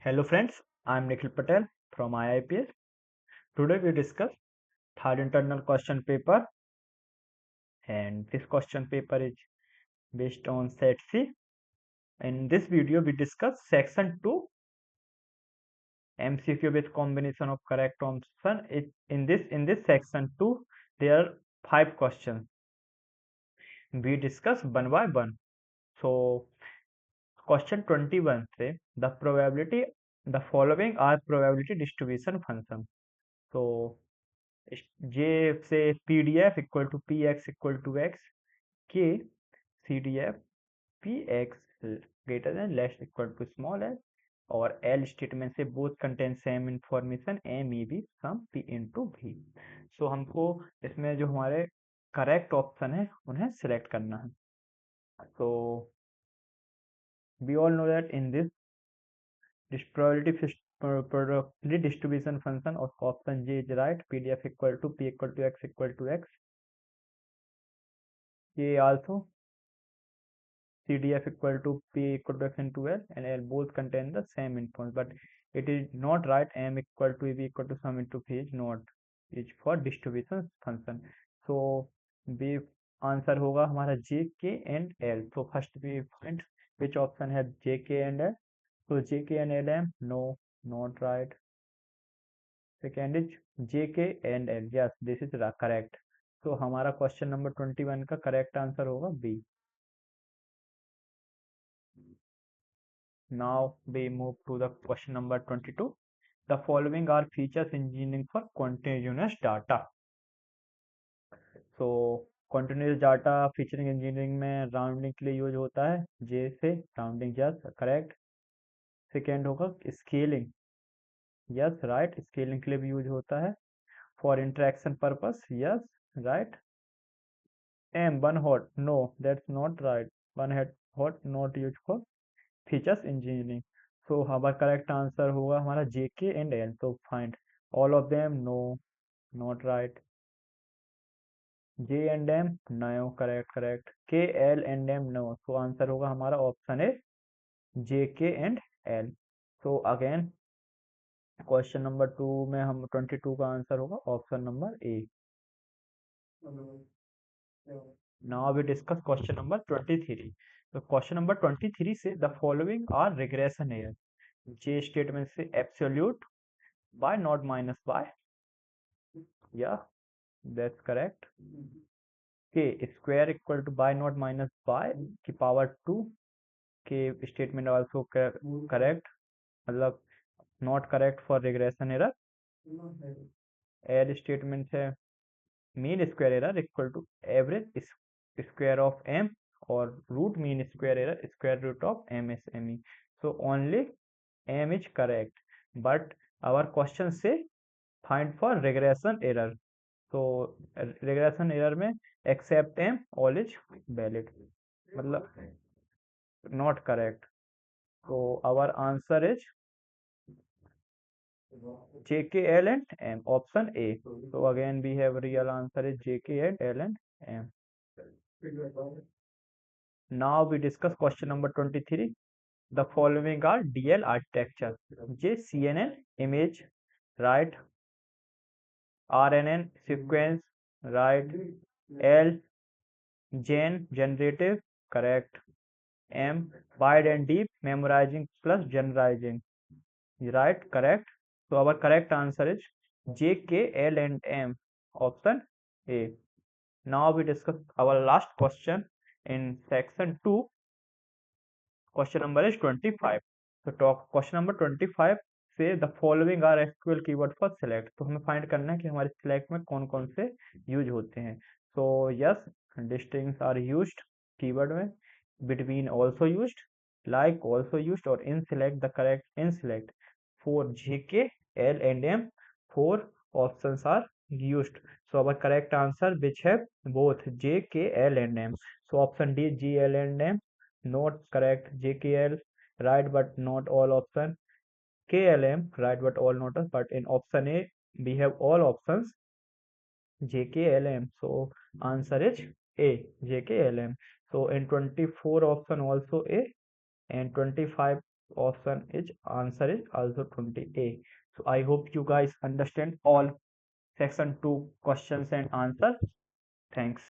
Hello friends, I am Nikhil Patel from IIPS. Today we discuss third internal question paper, and this question paper is based on set C. In this video we discuss section 2 MCQ with combination of correct option. In this section 2 there are 5 questions. We discuss one by one. So question 21 say the following are probability distribution function. So J say PDF equal to PX equal to X, K CDF PX greater than less equal to small s, और L statement से both contain same information ए में be some P into भी. सो हमको इसमें जो हमारे correct option है उन्हें सिलेक्ट करना है. So we all know that in this probability distribution function of option J is right. PDF equal to P equal to X equal to X. K also CDF equal to P equal to X into L, and L both contain the same information, but it is not right. M equal to B equal to sum into P is not, is for distribution function. So B answer होगा हमारा J, K and L. So first we find which option has J, K and L. So J, K and L M, no, not right. Second is J, K and L. Yes, this is correct. So हमारा question number 21 का correct answer होगा B. Now we move to the question number 22. The following are features engineering for continuous data. So continuous data featuring engineering में rounding के लिए use होता है. J से rounding, yes correct. Second होगा scaling, yes right, scaling के लिए भी यूज होता है. For interaction purpose, yes right. M one hot, no, that's not right. One hot not used for features engineering. So our correct answer होगा हमारा J, K and L. So find all of them, no, not right. J and M, no, correct. K, L and M, no. So answer होगा हमारा option है J, K and L. So again question number 2 में हम 22 का answer होगा option number A. Now we discuss question number 23. So question number 23 से the following are regression error. J statement से absolute by not minus by. Yeah, that's correct. K square equal to by not minus by की power 2. K statement also correct. मतलब not correct for regression error. L statement है mean square error equal to average square of m, or root mean square error square root of MSME. So only m is correct, but our question say find for regression error. So regression error में except m all is valid, मतलब not correct. So our answer is J, K, L and M, option A. So again we have real answer is J, K and L and M. Now we discuss question number 23. The following are DL architecture. J, CNN image, right. RNN sequence, right. L, gen generative, correct. M, wide and deep memorizing plus generalizing, right, correct. So our correct answer is J, K, L and M, option A. Now we discuss our last question in section 2. Question number is 25. तो top question number 25 से the following are SQL keyword for select. तो हमें find करना है कि हमारे select में कौन कौन से यूज होते हैं. So yes, distincts are used keyword में, between also used, like also used, और in select the correct in select. For JK, L and M, 4 options are used. So our correct answer which have both J, K, L and M. So option D, G, L and M, not correct. J, K, L right, but not all option. K, L, M right, but all not. But in option A we have all options J, K, L, M. So answer is A, J, K, L, M. So in 24 option also A, and 25 Option is answer is also 20A. So I hope you guys understand all section 2 questions and answers. Thanks.